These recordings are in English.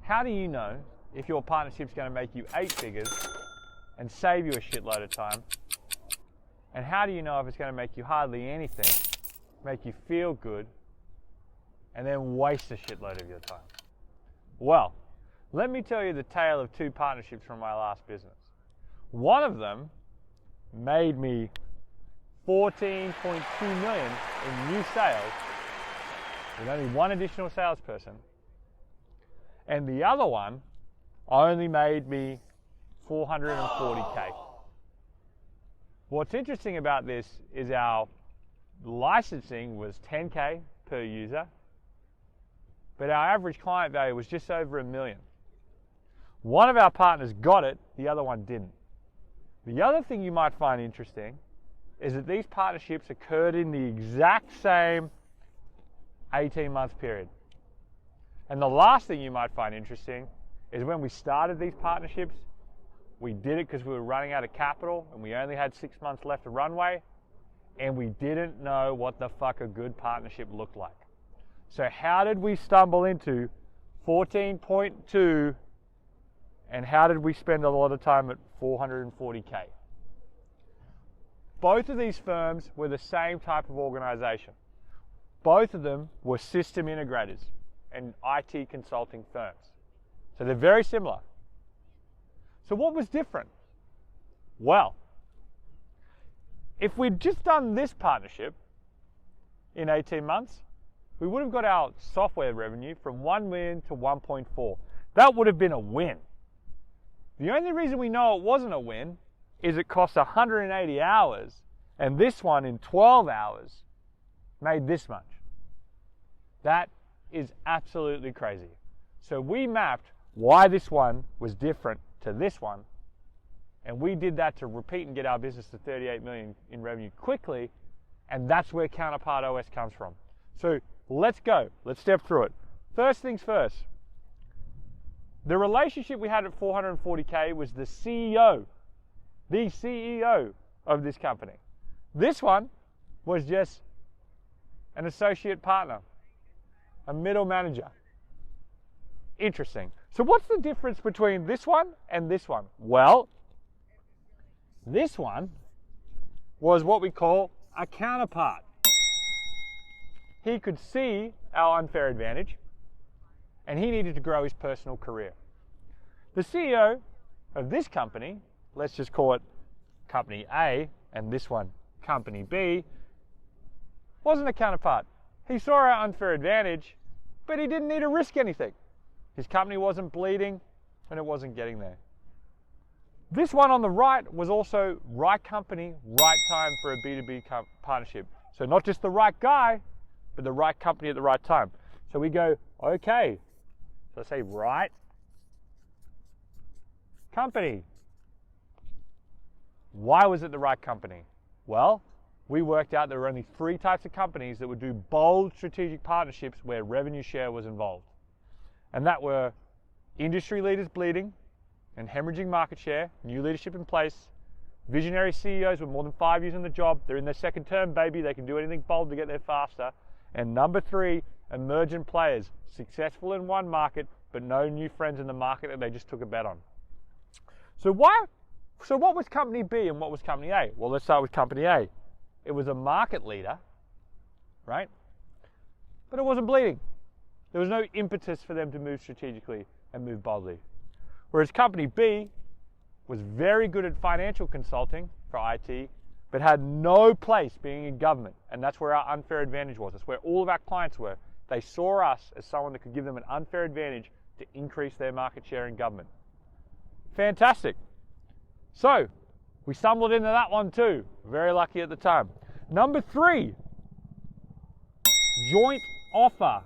How do you know if your partnership's going to make you 8 figures and save you a shitload of time? And how do you know if it's going to make you hardly anything, make you feel good, and then waste a shitload of your time? Well, let me tell you the tale of 2 partnerships from my last business. One of them made me $14.2 million in new sales with only 1 additional salesperson. And the other one only made me $440K. What's interesting about this is our licensing was $10K per user, but our average client value was just over $1 million. One of our partners got it, the other one didn't. The other thing you might find interesting is that these partnerships occurred in the exact same 18-month period. And the last thing you might find interesting is when we started these partnerships, we did it because we were running out of capital and we only had 6 months left of runway, and we didn't know what the fuck a good partnership looked like. So how did we stumble into 14.2 and how did we spend a lot of time at 440K? Both of these firms were the same type of organization. Both of them were system integrators and IT consulting firms. So they're very similar. So what was different? Well, if we'd just done this partnership in 18 months, we would have got our software revenue from 1 million to 1.4. That would have been a win. The only reason we know it wasn't a win is it cost 180 hours, and this one in 12 hours made this much. That is absolutely crazy. So we mapped why this one was different to this one, and we did that to repeat and get our business to 38 million in revenue quickly, and that's where CounterpartOS comes from. So let's go. Let's step through it. First things first. The relationship we had at 440K was the CEO of this company. This one was just an associate partner, a middle manager. Interesting. So what's the difference between this one and this one? Well, this one was what we call a counterpart. He could see our unfair advantage, and he needed to grow his personal career. The CEO of this company, let's just call it Company A, and this one Company B, wasn't a counterpart. He saw our unfair advantage, but he didn't need to risk anything. His company wasn't bleeding, and it wasn't getting there. This one on the right was also right company, right time for a B2B partnership. So not just the right guy, but the right company at the right time. So we go, okay, so I say right company. Why was it the right company? Well, we worked out there were only 3 types of companies that would do bold strategic partnerships where revenue share was involved. And that were industry leaders bleeding and hemorrhaging market share, new leadership in place, visionary CEOs with more than 5 years on the job, they're in their second term, baby, they can do anything bold to get there faster. And number 3, emergent players, successful in one market, but no new friends in the market that they just took a bet on. So what was Company B and what was Company A? Well, let's start with Company A. It was a market leader, right? But it wasn't bleeding. There was no impetus for them to move strategically and move boldly. Whereas Company B was very good at financial consulting for IT, but had no place being in government. And that's where our unfair advantage was. That's where all of our clients were. They saw us as someone that could give them an unfair advantage to increase their market share in government. Fantastic. So we stumbled into that one too. Very lucky at the time. Number 3, joint offer.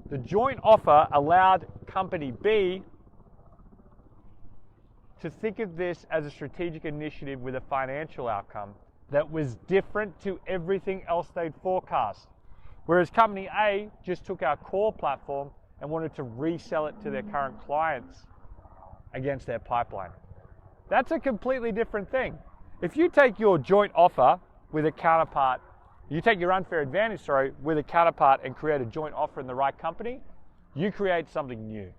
The joint offer allowed Company B to think of this as a strategic initiative with a financial outcome that was different to everything else they'd forecast. Whereas Company A just took our core platform and wanted to resell it to their current clients against their pipeline. That's a completely different thing. If you take your joint offer with a counterpart You take your unfair advantage, with a counterpart and create a joint offer in the right company, you create something new.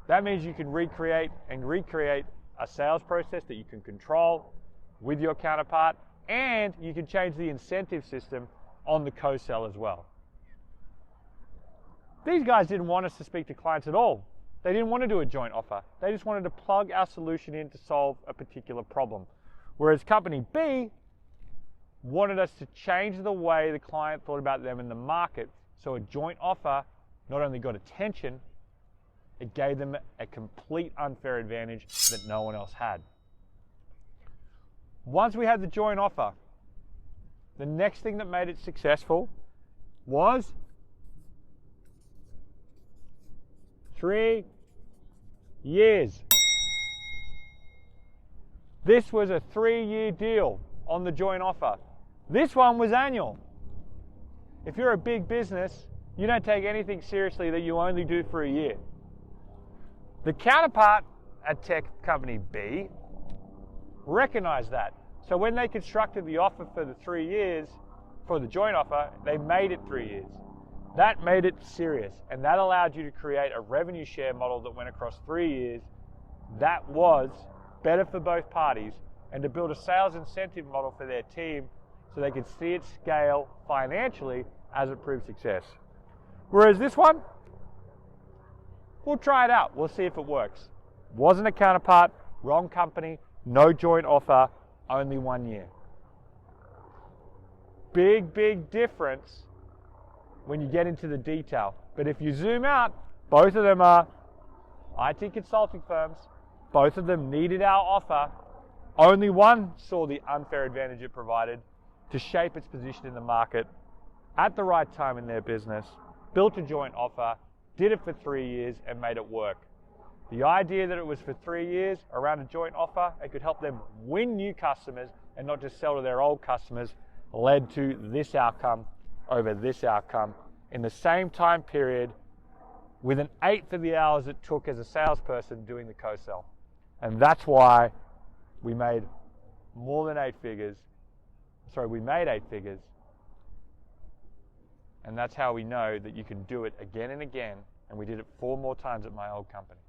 That means you can recreate a sales process that you can control with your counterpart, and you can change the incentive system on the co-sell as well. These guys didn't want us to speak to clients at all. They didn't want to do a joint offer. They just wanted to plug our solution in to solve a particular problem. Whereas company B wanted us to change the way the client thought about them in the market, so a joint offer not only got attention, it gave them a complete unfair advantage that no one else had. Once we had the joint offer, the next thing that made it successful was 3 years. This was a 3-year deal on the joint offer. This one was annual. If you're a big business, you don't take anything seriously that you only do for a year. The counterpart at tech company B recognized that. So when they constructed the offer for the 3 years, for the joint offer, they made it 3 years. That made it serious, and that allowed you to create a revenue share model that went across 3 years. That was better for both parties, and to build a sales incentive model for their team so they could see it scale financially as it proved success. Whereas this one, we'll try it out. We'll see if it works. Wasn't a counterpart, wrong company, no joint offer, only 1 year. Big difference when you get into the detail. But if you zoom out, both of them are IT consulting firms. Both of them needed our offer. Only one saw the unfair advantage it provided to shape its position in the market at the right time in their business, built a joint offer, did it for 3 years, and made it work. The idea that it was for 3 years around a joint offer, it could help them win new customers and not just sell to their old customers, led to this outcome over this outcome in the same time period with 1/8 of the hours it took as a salesperson doing the co-sell. And that's why we made more than 8 figures. We made 8 figures. And that's how we know that you can do it again and again. And we did it 4 more times at my old company.